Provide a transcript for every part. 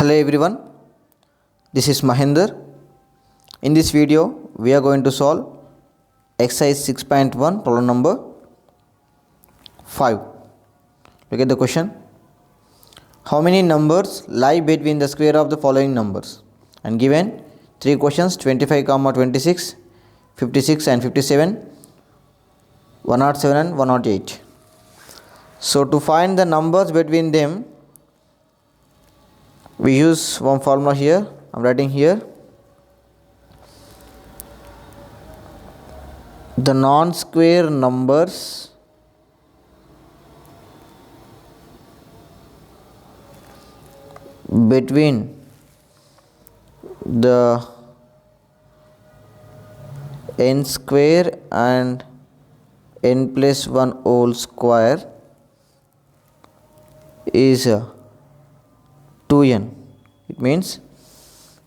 Hello everyone, this is Mahinder. In this video, we are going to solve exercise 6.1 problem number 5. Look at the question. How many numbers lie between the square of the following numbers? And given 3 questions 25, 26, 56 and 57, 107 and 108. So to find the numbers between them, we use one formula here. I'm writing here. The non-square numbers between the n square and n plus 1 whole square is 2n. It means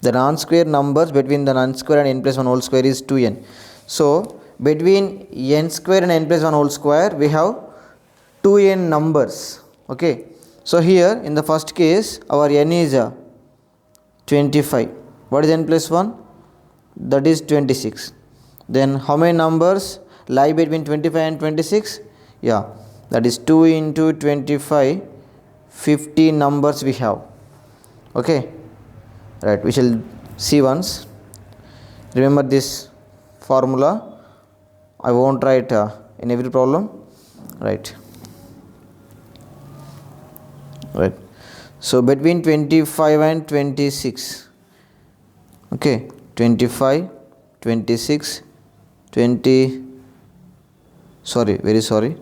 the non-square numbers between the non-square and n plus 1 whole square is 2n. So between n square and n plus 1 whole square we have 2n numbers. Okay. So here in the first case our n is 25. What is n plus 1? That is 26. Then how many numbers lie between 25 and 26? Yeah, that is 2 into 25, 50 numbers we have. Okay, right, we shall see once. Remember this formula. I won't write in every problem. Right. So between 25 and 26. Okay, 25, 26, 20. Very sorry.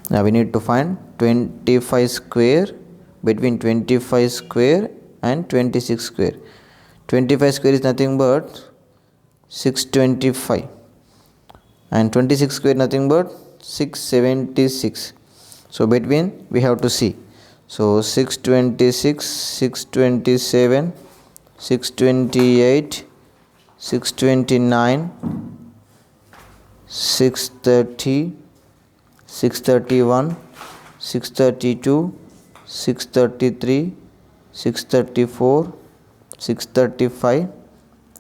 Now we need to find 25 square. Between 25 square and 26 square. 25 square is nothing but 625 and 26 square nothing but 676. So between we have to see. So 626, 627, 628, 629, 630, 631, 632, 633, 634, 635,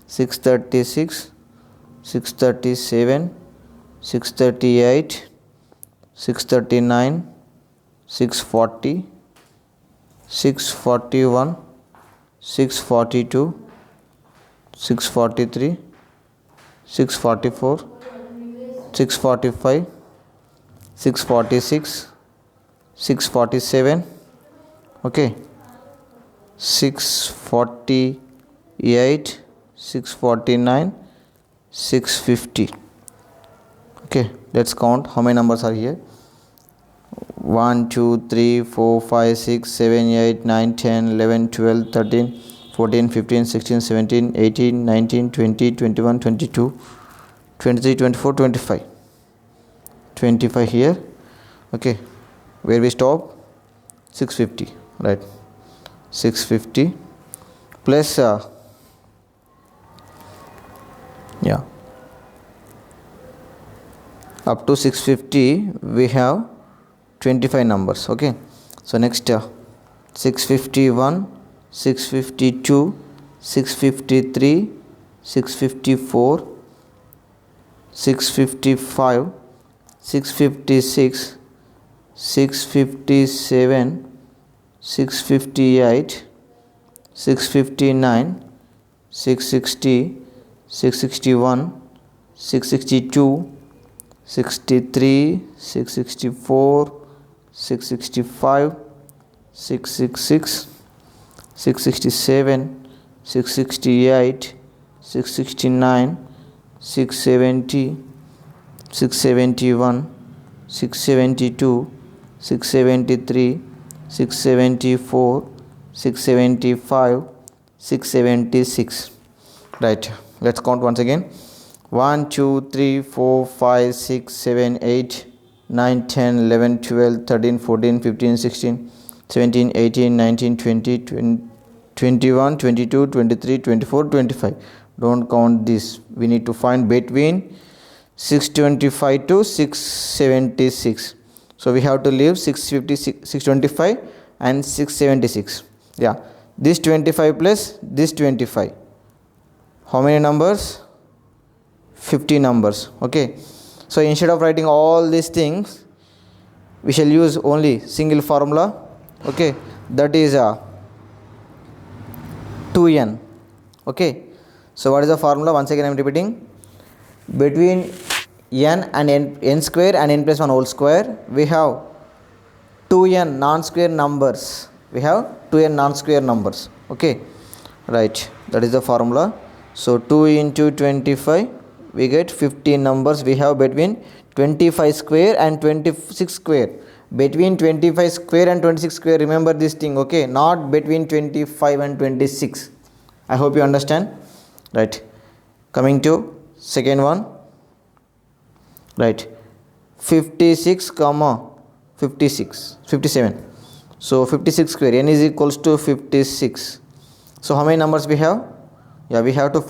636, 637, 638, 639, 640, 641, 642, 643, 644, 645, 646, 647. Okay, 648, 649, 650. Okay, let's count how many numbers are here. 1 2 3 4 5 6 7 8 9 10 11 12 13 14 15 16 17 18 19 20 21 22 23 24 25 25 here. Okay, where we stop? 650. Right, 650 plus up to 650 we have 25 numbers. Okay, so next 651, 652, 653, 654, 655, 656, 657, 658, 659, 660, 661, 662, 63, 664, 665, 666, 667, 668, 669, 670, 671, 672, 673, 674, 675, 676. Right, let's count once again. 1 2 3 4 5 6 7 8 9 10 11 12 13 14 15 16 17 18 19 20 21 22 23 24 25. Don't count this. We need to find between 625 to 676. So we have to leave 625 and 676. Yeah, this 25 plus this 25. How many numbers? 50 numbers. Okay, so instead of writing all these things, we shall use only single formula. Okay, that is 2n. Okay, so what is the formula? Once again I am repeating. Between n and n square and n plus 1 whole square, we have 2n non-square numbers. We have 2n non-square numbers. Okay, right, that is the formula. So 2 into 25, we get 15 numbers we have between 25 square and 26 square. Between 25 square and 26 square, remember this thing. Okay, not between 25 and 26. I hope you understand. Right, coming to second one. Right, 56 comma 57. So 56 square, n is equals to 56. So how many numbers we have? Yeah, we have to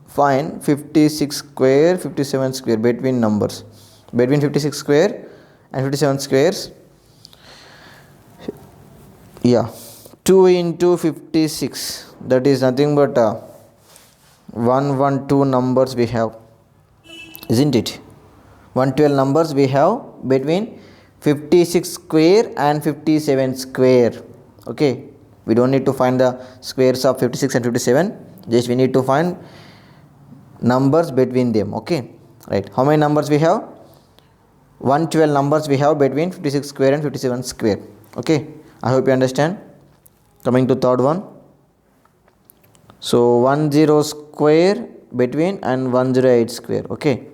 find 56 square, 57 square between numbers. Between 56 square and 57 squares. Yeah, 2 into 56, that is nothing but 112 numbers we have, isn't it? 112 numbers we have between 56 square and 57 square. Okay, we don't need to find the squares of 56 and 57, just we need to find numbers between them. Okay, right, how many numbers we have? 112 numbers we have between 56 square and 57 square. Okay, I hope you understand. Coming to third one. So 10 square between and 108 square. Okay,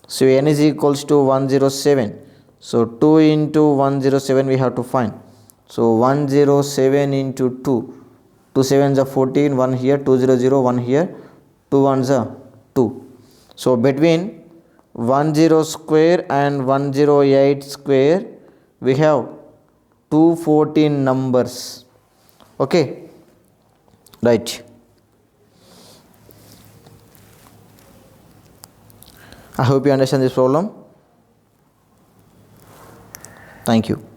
so n is equals to 107. So 2 into 107 we have to find. So 107 into 2. 2 7s are 14, 1 here, 200, 1 here, 2 1s are 2. So between 10 square and 108 square, we have 214 numbers. Okay, right. I hope you understand this problem. Thank you.